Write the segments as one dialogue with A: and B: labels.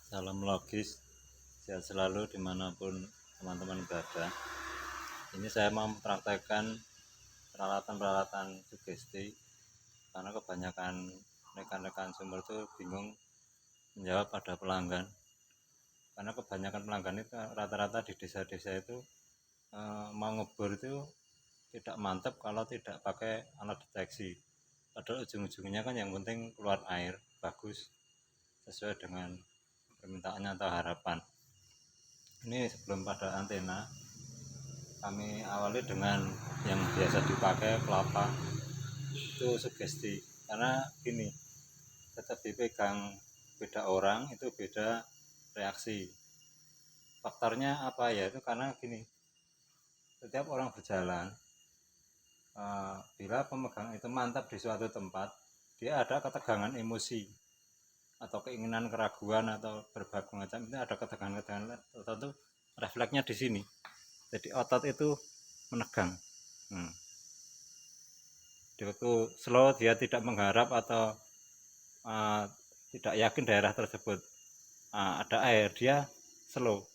A: Salam logis, sehat selalu dimanapun teman-teman berada. Ini saya mau mempraktekkan peralatan-peralatan sugesti karena kebanyakan rekan-rekan sumber itu bingung menjawab pada pelanggan. Karena kebanyakan pelanggan itu rata-rata di desa-desa itu mau ngebor itu tidak mantap kalau tidak pakai alat deteksi. Padahal ujung-ujungnya kan yang penting keluar air bagus sesuai dengan permintaannya atau harapan. Ini sebelum pada antena, kami awali dengan yang biasa dipakai kelapa. Itu sugesti karena gini, tetap dipegang beda orang itu beda reaksi. Faktornya apa ya, itu karena gini, setiap orang berjalan, bila pemegang itu mantap di suatu tempat, dia ada ketegangan emosi atau keinginan, keraguan atau berbagai macam, itu ada ketegangan-ketegangan tertentu, refleksnya di sini. Jadi otot itu menegang. Di waktu slow dia tidak mengharap atau tidak yakin daerah tersebut ada air, dia slow,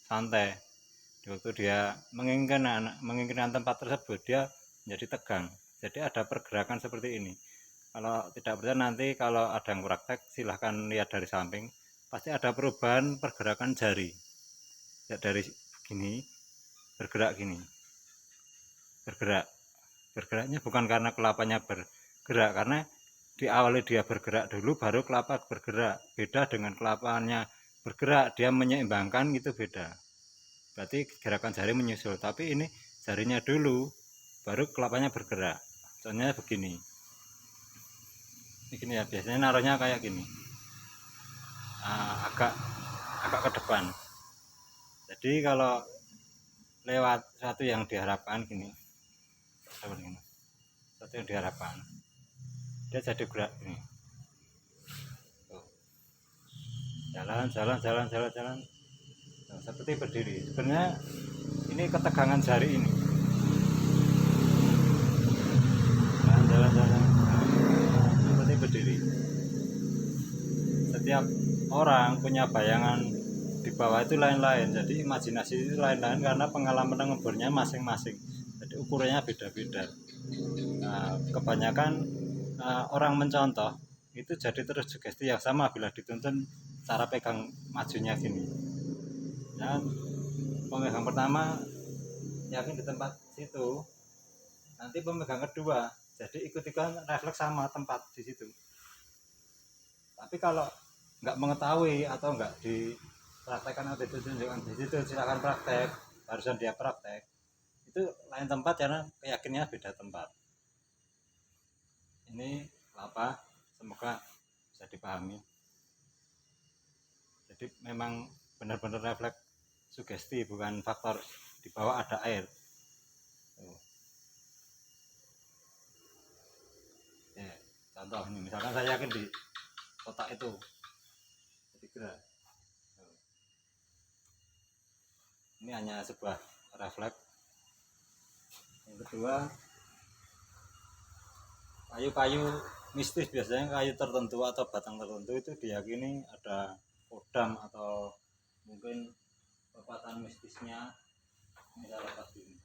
A: santai. Di waktu dia menginginkan tempat tersebut, dia menjadi tegang. Jadi ada pergerakan seperti ini. Kalau tidak percaya, nanti kalau ada yang praktek silahkan lihat dari samping, pasti ada perubahan pergerakan jari. Ya, dari gini bergerak, gini bergerak. Bergeraknya bukan karena kelapanya bergerak, karena diawali dia bergerak dulu baru kelapa bergerak. Beda dengan kelapanya bergerak, dia menyeimbangkan, itu beda. Berarti gerakan jari menyusul, tapi ini jarinya dulu baru kelapanya bergerak. Contohnya begini. Ini ya, biasanya naruhnya kayak gini, agak ke depan. Jadi kalau lewat satu yang diharapkan gini, satu yang diharapkan, dia jadi gerak gini. Jalan. Nah, seperti berdiri. Sebenarnya ini ketegangan jari ini. Jalan. Nah, seperti berdiri. Setiap orang punya bayangan di bawah itu lain-lain. Jadi imajinasi itu lain-lain karena pengalaman ngebornya masing-masing. Jadi ukurannya beda-beda. Nah, kebanyakan orang mencontoh itu jadi terus sugesti yang sama bila dituntun cara pegang majunya gini. Dan pemegang pertama yakin di tempat situ, nanti pemegang kedua jadi ikut-ikutan refleks sama tempat di situ. Tapi kalau nggak mengetahui atau nggak dipraktekkan atau ditunjukkan di situ, silakan praktek, barusan dia praktek itu lain tempat karena keyakinannya beda tempat. Ini apa, semoga bisa dipahami. Jadi memang benar-benar refleks sugesti, bukan faktor di bawah ada air. Ya, contoh ini, misalkan saya yakin di kotak itu jadi gerak. Ini hanya sebuah refleks. Yang kedua, kayu-kayu mistis, biasanya kayu tertentu atau batang tertentu itu diyakini ada kodam atau mungkin kekuatan mistisnya. Ini saya lepas ini.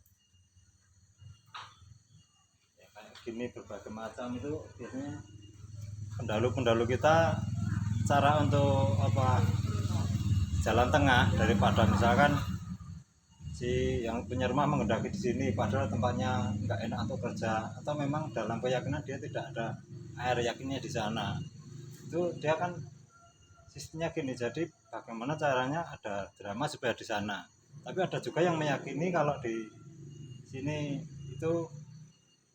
A: Ya, kayak gini berbagai macam itu biasanya pendalu-pendalu kita cara untuk apa, jalan tengah daripada misalkan si yang punya rumah mengendaki di sini padahal tempatnya nggak enak untuk kerja, atau memang dalam keyakinan dia tidak ada air, yakinnya di sana, itu dia kan sistemnya gini. Jadi bagaimana caranya ada drama supaya di sana, tapi ada juga yang meyakini kalau di sini itu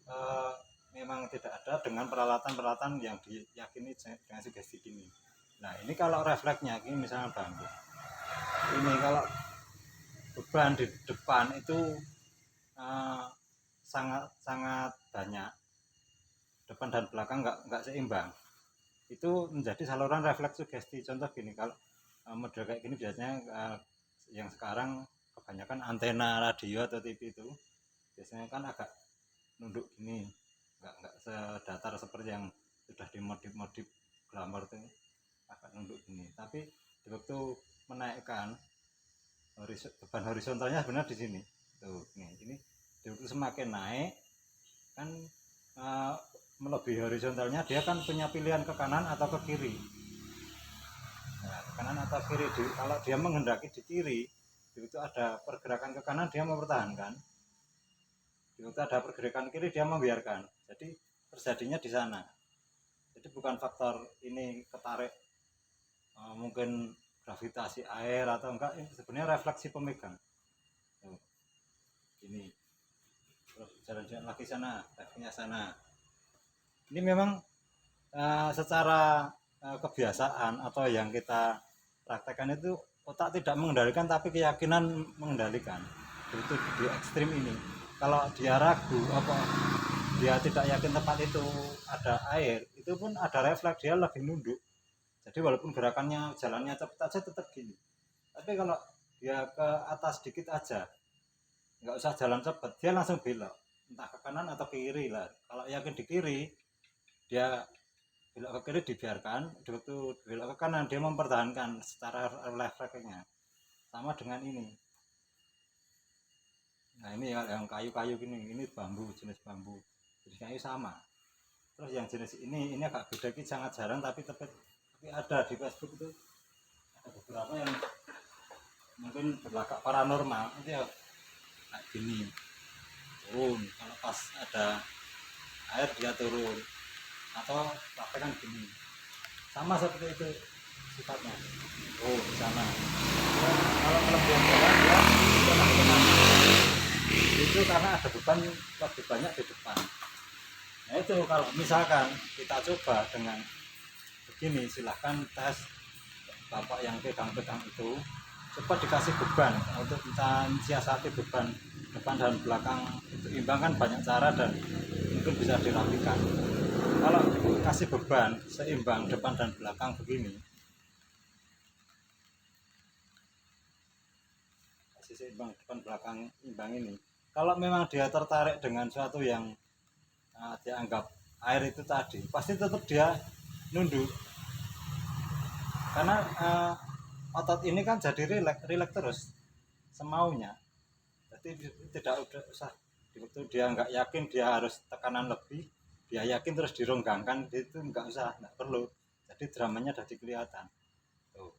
A: eh, memang tidak ada dengan peralatan-peralatan yang diyakini dengan sugesti ini. Nah ini kalau refleksnya ini misalnya bambu ini, kalau beban di depan itu sangat banyak, depan dan belakang nggak seimbang, itu menjadi saluran refleks sugesti. Contoh gini, kalau model kayak gini biasanya yang sekarang kebanyakan antena radio atau TV itu biasanya kan agak nunduk gini, nggak sedatar seperti yang sudah dimodif-modif glamour itu, agak nunduk gini. Tapi waktu menaikkan beban horizontalnya sebenarnya di sini tuh, ini waktu semakin naik kan melebihi horizontalnya, dia kan punya pilihan ke kanan atau ke kiri. Nah, ke kanan atau kiri, kalau dia menghendaki di kiri, itu ada pergerakan ke kanan dia mempertahankan, itu ada pergerakan kiri dia membiarkan. Jadi terjadinya di sana. Jadi bukan faktor ini ketarik mungkin gravitasi air atau enggak, ini sebenarnya refleksi pemegang. Ini terus jalan-jalan lagi sana, kakinya sana. Ini memang secara kebiasaan atau yang kita praktekkan itu otak tidak mengendalikan tapi keyakinan mengendalikan. Itu di ekstrim ini. Kalau dia ragu apa dia tidak yakin tempat itu ada air, itu pun ada refleks, dia lagi nunduk. Jadi walaupun gerakannya jalannya cepat aja tetap gini. Tapi kalau dia ke atas dikit aja, nggak usah jalan cepat, dia langsung belok, entah ke kanan atau ke kiri lah. Kalau yakin di kiri, dia belok ke kiri dibiarkan, waktu belok ke kanan dia mempertahankan secara refleksnya. Sama dengan ini. Nah ini yang kayu-kayu gini, ini bambu, jenis bambu, jenis kayu sama. Terus yang jenis ini agak beda, ini sangat jarang tapi ada di Facebook itu, ada beberapa yang mungkin berlagak paranormal, itu ya kayak gini, turun, kalau pas ada air dia turun, atau praktekan gini, sama seperti itu sifatnya. Oh di sana, ya, kalau kelebihan jalan dia itu karena ada beban lebih banyak di depan. Nah itu kalau misalkan kita coba dengan begini, silahkan tes bapak yang pegang-pegang itu, coba dikasih beban untuk kita siasati beban depan dan belakang itu imbang, kan banyak cara dan mungkin bisa dirapikan. Kalau kasih beban seimbang depan dan belakang begini, kasih seimbang depan belakang imbang ini, kalau memang dia tertarik dengan suatu yang dianggap air itu tadi, pasti tetap dia nunduk. Karena otot ini kan jadi rileks terus semaunya. Jadi tidak usah waktu dia nggak yakin dia harus tekanan lebih, dia yakin terus dironggangkan, itu nggak usah, nggak perlu. Jadi dramanya jadi kelihatan. Tuh.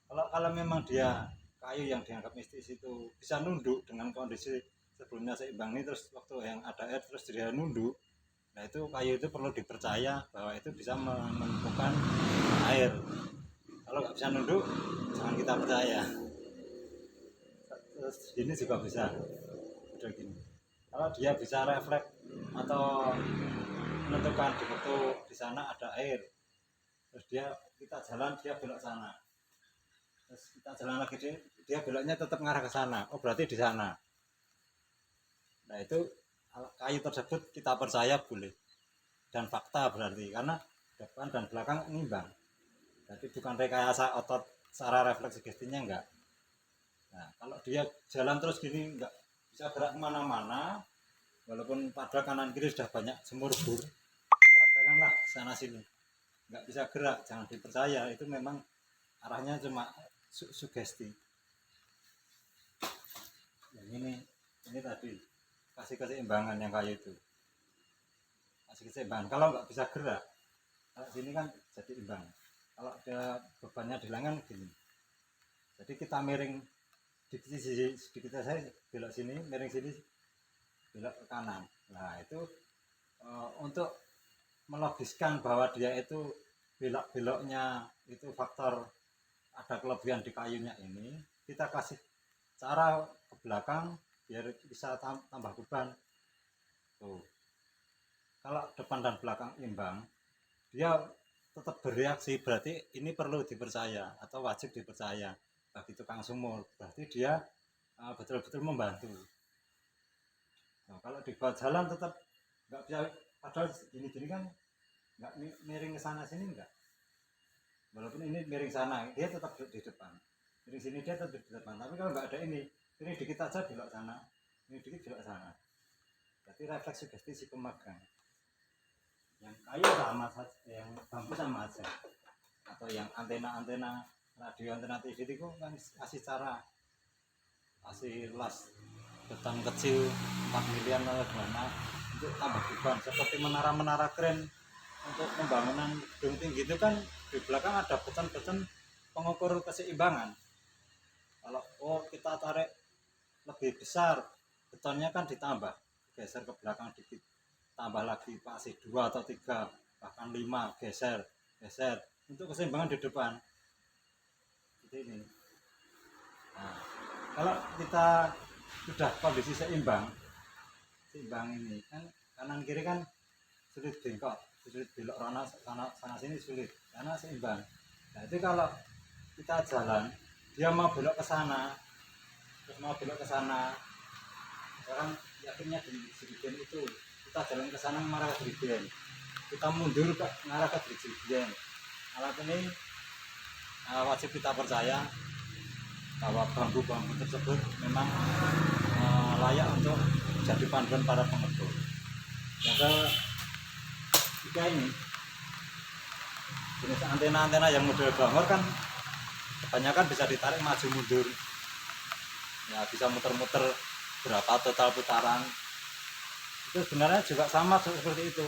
A: Kalau memang dia kayu yang dianggap mistis itu bisa nunduk dengan kondisi sebelumnya seimbang ini, terus waktu yang ada air terus dia nunduk, nah itu kayu itu perlu dipercaya bahwa itu bisa menentukan air. Kalau nggak bisa nunduk, jangan kita percaya. Terus ini juga bisa, udah gini. Kalau dia bisa refleks atau menentukan di waktu di sana ada air, terus kita jalan dia belok sana, terus kita jalan lagi dia beloknya tetap ngarah ke sana, oh berarti di sana. Nah itu kayu tersebut kita percaya boleh dan fakta berarti, karena depan dan belakang imbang. Jadi bukan rekayasa otot secara refleks sugestinya, enggak. Nah kalau dia jalan terus gini enggak bisa gerak kemana-mana, walaupun pada kanan kiri sudah banyak sumur bor, praktekanlah sana sini, nggak bisa gerak, jangan dipercaya, itu memang arahnya cuma sugesti. Yang ini tadi kasih keseimbangan yang kayak itu, kasih keseimbangan. Kalau nggak bisa gerak, kalau sini kan jadi imbang. Kalau ada bebannya di lengan gini, jadi kita miring sedikit saya belok sini, miring sini, belok ke kanan. Nah itu untuk melogiskan bahwa dia itu belok-beloknya itu faktor ada kelebihan di kayunya ini, kita kasih cara ke belakang biar bisa tambah beban. Tuh. Kalau depan dan belakang imbang, dia tetap bereaksi, berarti ini perlu dipercaya atau wajib dipercaya bagi tukang sumur, berarti dia betul-betul membantu. Nah, kalau dibuat jalan tetap nggak bisa, padahal gini-gini kan nggak miring ke sana sini, enggak, walaupun ini miring sana dia tetap di depan, miring sini dia tetap di depan. Tapi kalau nggak ada ini dikit aja belok sana, ini dikit belok sana, berarti refleks sugesti si pemegang. Yang kayu sama saja, yang bambu sama aja, atau yang antena-antena radio antena TV itu kan kasih cara, kasih las beton kecil 4 miliar atau gimana untuk tambah beban, seperti menara-menara keren untuk pembangunan gedung tinggi itu kan di belakang ada beton-beton pengukur keseimbangan. Kalau kita tarik lebih besar, betonnya kan ditambah, geser ke belakang dikit, tambah lagi pasti 2 atau 3 bahkan 5, geser untuk keseimbangan di depan. Seperti ini. Nah, kalau kita sudah kondisi seimbang ini kan kanan kiri kan sulit bengkok, sulit belok sana sini sulit karena seimbang. Nah itu kalau kita jalan, dia mau belok ke sana, terus mau belok ke sana, sekarang yakinnya di Jerigen itu kita jalan ke sana mengarah ke Jerigen, kita mundur ke mengarah ke Jerigen. Alat ini wajib kita percaya bahwa bambu-bambu tersebut memang layak untuk jadi panduan para pengebul. Yang ketiga ini jenis antena-antena yang model bangor kan kebanyakan bisa ditarik maju mundur, ya bisa muter-muter berapa total putaran. Itu sebenarnya juga sama seperti itu.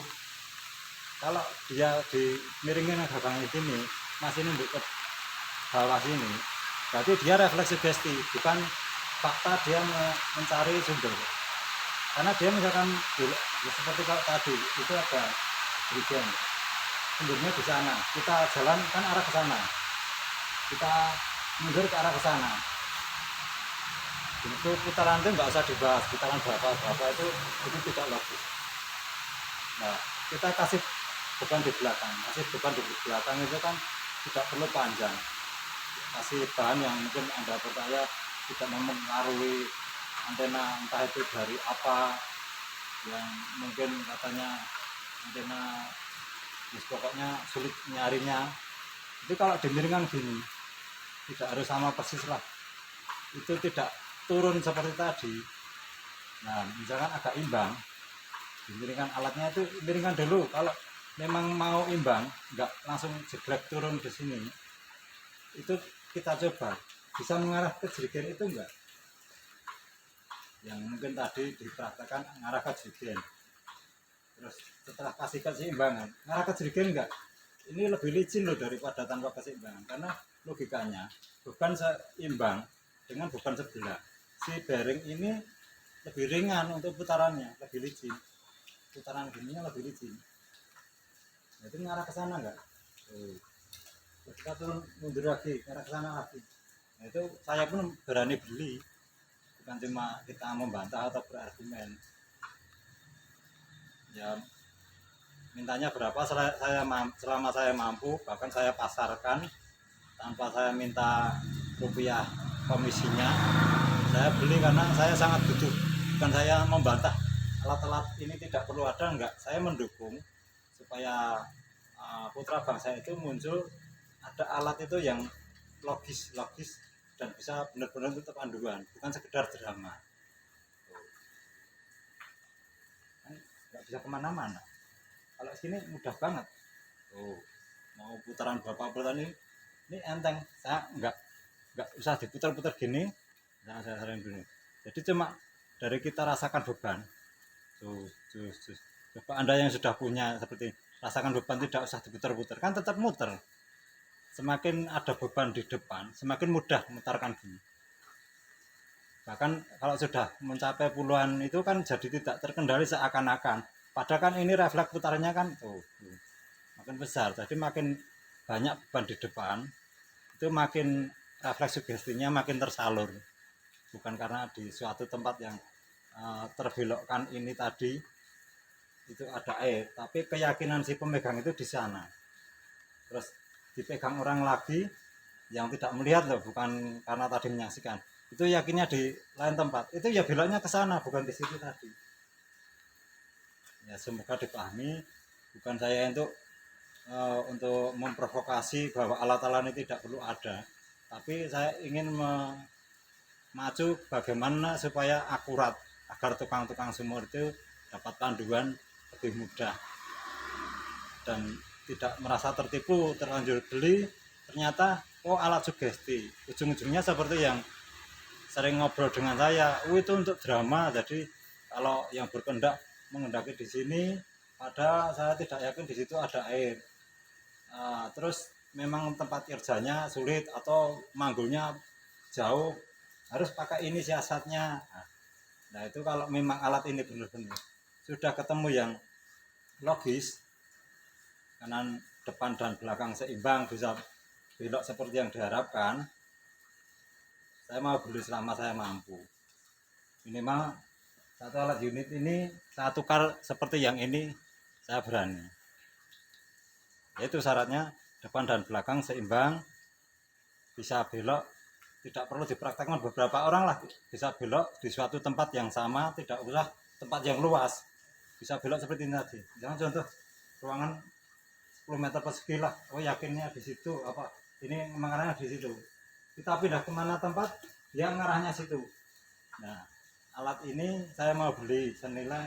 A: Kalau dia dimiringin ke belakang ini masih nunduk ke bawah sini, berarti dia refleksi sugesti, bukan fakta dia mencari sumber. Karena dia misalkan seperti kalau tadi itu ada Jerigen, sumbernya di sana, kita jalan kan arah ke sana, kita mundur ke arah ke sana. Itu putaran itu nggak usah dibahas, putaran berapa itu tidak logis. Nah, kita kasih beban di belakang, itu kan tidak perlu panjang. Kasih bahan yang mungkin Anda percaya tidak mempengaruhi antena, entah itu dari apa yang mungkin katanya antena pokoknya sulit nyarinya. Itu kalau dimiringkan gini tidak harus sama persis lah, itu tidak turun seperti tadi. Nah misalkan agak imbang, dimiringkan alatnya itu miringkan dulu. Kalau memang mau imbang, nggak langsung jeblek turun ke sini, itu kita coba bisa mengarah ke Jerigen itu enggak, yang mungkin tadi dipraktekkan mengarah ke Jerigen, terus setelah kasih keseimbangan mengarah ke Jerigen enggak, ini lebih licin loh daripada tanpa keseimbangan. Karena logikanya beban seimbang dengan beban sebelah, si bearing ini lebih ringan untuk putarannya, lebih licin, putaran gininya lebih licin. Nah, itu mengarah ke sana enggak? Kita turun mundur lagi ke sana lagi. Nah, itu saya pun berani beli, bukan cuma kita membantah atau berargumen. Ya mintanya berapa selama saya mampu, bahkan saya pasarkan tanpa saya minta rupiah komisinya. Saya beli karena saya sangat butuh, bukan saya membantah alat-alat ini tidak perlu ada, enggak. Saya mendukung supaya putra bangsa itu muncul ada alat itu yang logis dan bisa benar-benar untuk panduan, bukan sekedar drama. Nggak bisa kemana-mana. Kalau sini mudah banget. Mau putaran berapa putaran ini enteng. Saya nggak usah diputar-putar gini. Nah, saya sering gini. Jadi cuma dari kita rasakan beban. Coba Anda yang sudah punya seperti rasakan beban, tidak usah diputar-putar, kan tetap muter. Semakin ada beban di depan, semakin mudah memutarkan gini. Bahkan kalau sudah mencapai puluhan itu kan jadi tidak terkendali seakan-akan. Padahal kan ini refleks putarnya kan makin besar. Jadi makin banyak beban di depan, itu makin refleks sugestinya makin tersalur. Bukan karena di suatu tempat yang terbelokkan ini tadi itu ada air, tapi keyakinan si pemegang itu di sana. Terus dipegang orang lagi yang tidak melihat loh, bukan karena tadi menyaksikan, itu yakinnya di lain tempat, itu ya beloknya ke sana, bukan di situ tadi. Ya semoga dipahami, bukan saya untuk memprovokasi bahwa alat-alat ini tidak perlu ada, tapi saya ingin memacu bagaimana supaya akurat, agar tukang-tukang sumur itu dapat panduan lebih mudah dan tidak merasa tertipu, terlanjur beli, ternyata oh alat sugesti, ujung-ujungnya seperti yang sering ngobrol dengan saya, oh itu untuk drama, jadi kalau yang berkendak mengendaki di sini, padahal saya tidak yakin di situ ada air. Terus memang tempat kerjanya sulit atau manggulnya jauh, harus pakai ini siasatnya. Nah itu kalau memang alat ini benar-benar sudah ketemu yang logis, kanan depan dan belakang seimbang, bisa belok seperti yang diharapkan, saya mau beli selama saya mampu. Minimal satu alat unit ini saya tukar seperti yang ini, saya berani. Itu syaratnya depan dan belakang seimbang, bisa belok, tidak perlu dipraktekkan beberapa orang lah, bisa belok di suatu tempat yang sama, tidak usah tempat yang luas, bisa belok seperti ini tadi. Jangan contoh ruangan 10 meter persegi lah, oh yakinnya di situ, apa ini mengarahnya di situ, kita pindah kemana tempat yang ngarahnya situ. Nah alat ini saya mau beli senilai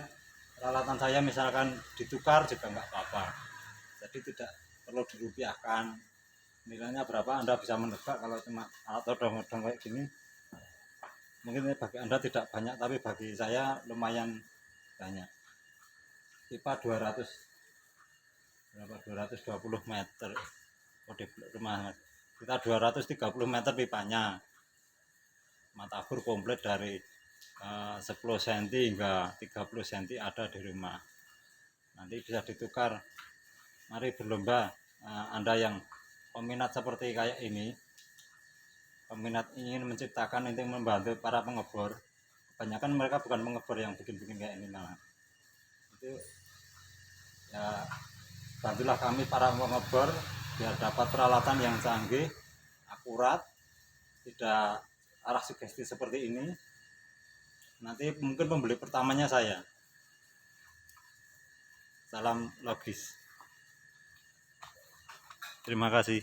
A: peralatan saya misalkan ditukar juga nggak apa-apa, jadi tidak perlu dirupiahkan. Nilainya berapa Anda bisa menebak, kalau cuma alat odong-odong kayak gini mungkin bagi Anda tidak banyak, tapi bagi saya lumayan banyak. Pipa 200 berapa, 220 meter kode rumah kita, 230 meter pipanya, matabur komplit dari 10 cm hingga 30 cm ada di rumah. Nanti bisa ditukar, mari berlomba. Anda yang peminat seperti kayak ini, peminat ingin menciptakan, ingin membantu para pengebor, kebanyakan mereka bukan pengebor yang bikin-bikin kayak ini, malah itu ya bantulah kami para pengebor biar dapat peralatan yang canggih, akurat, tidak arah sugesti seperti ini. Nanti mungkin pembeli pertamanya saya. Salam logis. Terima kasih.